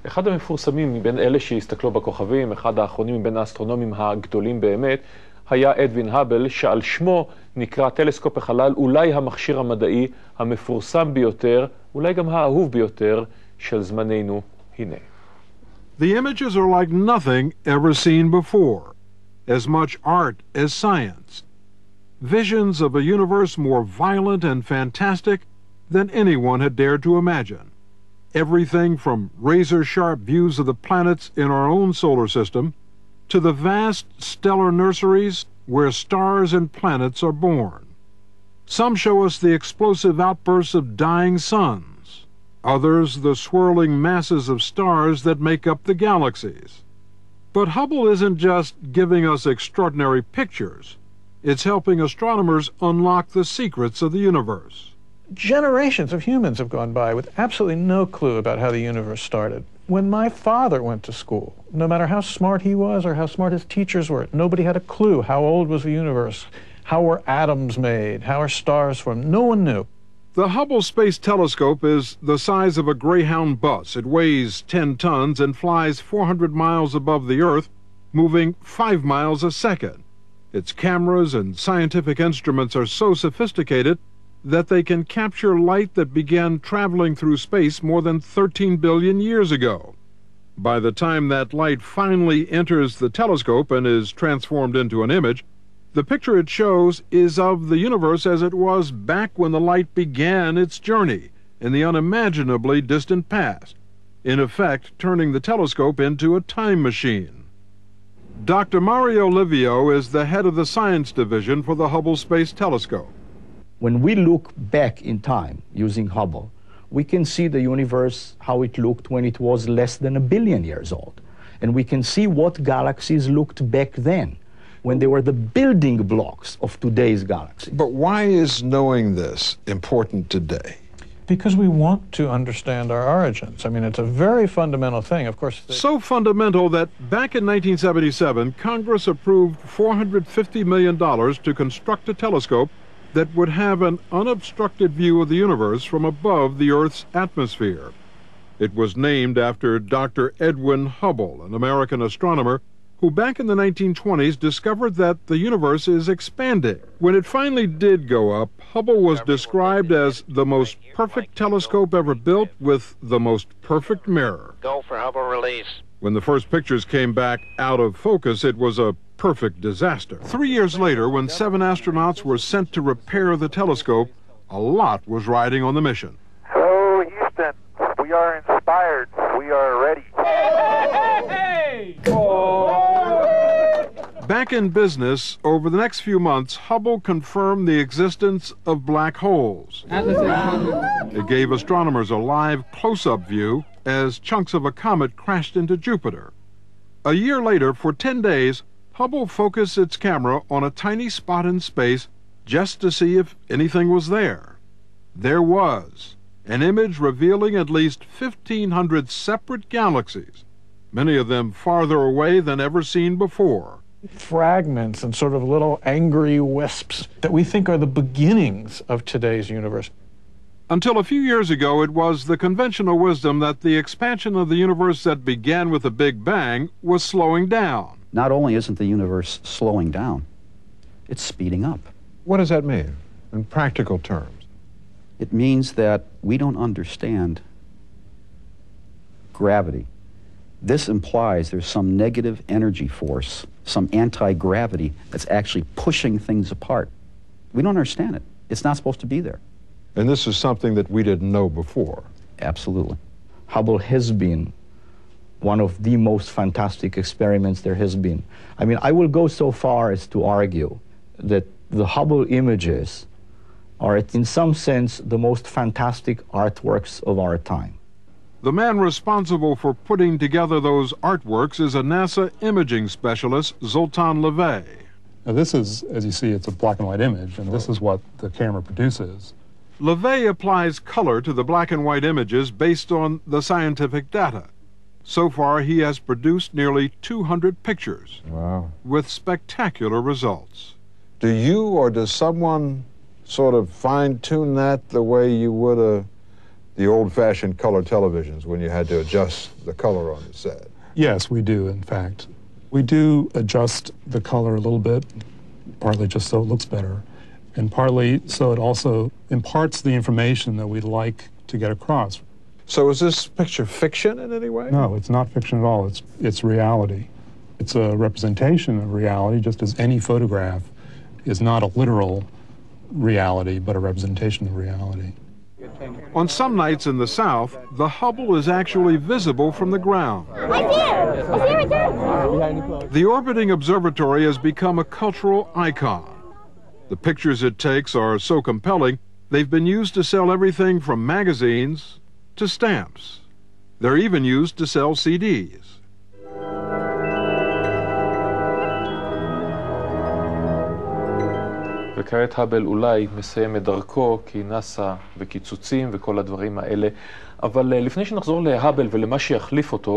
אחד המפורסמים מבין אלה שהסתכלו בכוכבים, אחד האחרונים מבין האסטרונומים הגדולים באמת, היה אדווין האבל, שעל שמו נקרא טלסקופ החלל, אולי המכשיר המדעי המפורסם ביותר, אולי גם האהוב ביותר של זמננו. הנה. The images are like nothing ever seen before, as much art as science. Visions of a universe more violent and fantastic than anyone had dared to imagine. Everything from razor-sharp views of the planets in our own solar system to the vast stellar nurseries where stars and planets are born. Some show us the explosive outbursts of dying suns, others the swirling masses of stars that make up the galaxies. But Hubble isn't just giving us extraordinary pictures, it's helping astronomers unlock the secrets of the universe. Generations of humans have gone by with absolutely no clue about how the universe started. When my father went to school, no matter how smart he was or how smart his teachers were, nobody had a clue how old was the universe, how were atoms made, how are stars formed. No one knew. The Hubble Space Telescope is the size of a Greyhound bus. It weighs 10 tons and flies 400 miles above the Earth, moving 5 miles a second. Its cameras and scientific instruments are so sophisticated that they can capture light that began traveling through space more than 13 billion years ago. By the time that light finally enters the telescope and is transformed into an image, the picture it shows is of the universe as it was back when the light began its journey in the unimaginably distant past, in effect turning the telescope into a time machine. Dr. Mario Livio is the head of the science division for the Hubble Space Telescope. When we look back in time using Hubble, we can see the universe, how it looked when it was less than 1 billion years old. And we can see what galaxies looked back then, when they were the building blocks of today's galaxy. But why is knowing this important today? Because we want to understand our origins. I mean, it's a very fundamental thing. Of course, so fundamental that back in 1977, Congress approved $450 million to construct a telescope that would have an unobstructed view of the universe from above the Earth's atmosphere. It was named after Dr. Edwin Hubble, an American astronomer who back in the 1920s discovered that the universe is expanding. When it finally did go up, Hubble was described as the most perfect telescope ever built with the most perfect mirror. Go for Hubble release. When the first pictures came back out of focus, it was a perfect disaster. 3 years later, when 7 astronauts were sent to repair the telescope, a lot was riding on the mission. Hello, Houston. We are inspired. We are ready. Hey! Back in business, over the next few months, Hubble confirmed the existence of black holes. It gave astronomers a live close-up view as chunks of a comet crashed into Jupiter. A year later, for 10 days, Hubble focused its camera on a tiny spot in space just to see if anything was there. There was, an image revealing at least 1,500 separate galaxies, many of them farther away than ever seen before. Fragments and sort of little angry wisps that we think are the beginnings of today's universe. Until a few years ago, it was the conventional wisdom that the expansion of the universe that began with the Big Bang was slowing down. Not only isn't the universe slowing down, it's speeding up. What does that mean in practical terms? It means that we don't understand gravity. This implies there's some negative energy force, some anti-gravity that's actually pushing things apart. We don't understand it. It's not supposed to be there. And this is something that we didn't know before. Absolutely. Hubble has been one of the most fantastic experiments there has been. I mean, I will go so far as to argue that the Hubble images are, in some sense, the most fantastic artworks of our time. The man responsible for putting together those artworks is a NASA imaging specialist, Zoltan Levay. Now this is, as you see, it's a black and white image, and this is what the camera produces. Levay applies color to the black and white images based on the scientific data. So far, he has produced nearly 200 pictures. Wow. With spectacular results. Do you or does someone sort of fine-tune that the way you would the old-fashioned color televisions when you had to adjust the color on the set? Yes, we do, in fact. We do adjust the color a little bit, partly just so it looks better, and partly so it also imparts the information that we'd like to get across. So is this picture fiction in any way? No, it's not fiction at all. It's reality. It's a representation of reality, just as any photograph is not a literal reality, but a representation of reality. On some nights in the South, the Hubble is actually visible from the ground. I see it! I see it right there! The orbiting observatory has become a cultural icon. The pictures it takes are so compelling, they've been used to sell everything from magazines to stamps. They're even used to sell CDs. וכעת האבל אולי מסיים את דרכו, כי נאסא וקיצוצים וכל הדברים האלה. אבל לפני שנחזור להאבל ולמה שיחליף אותו,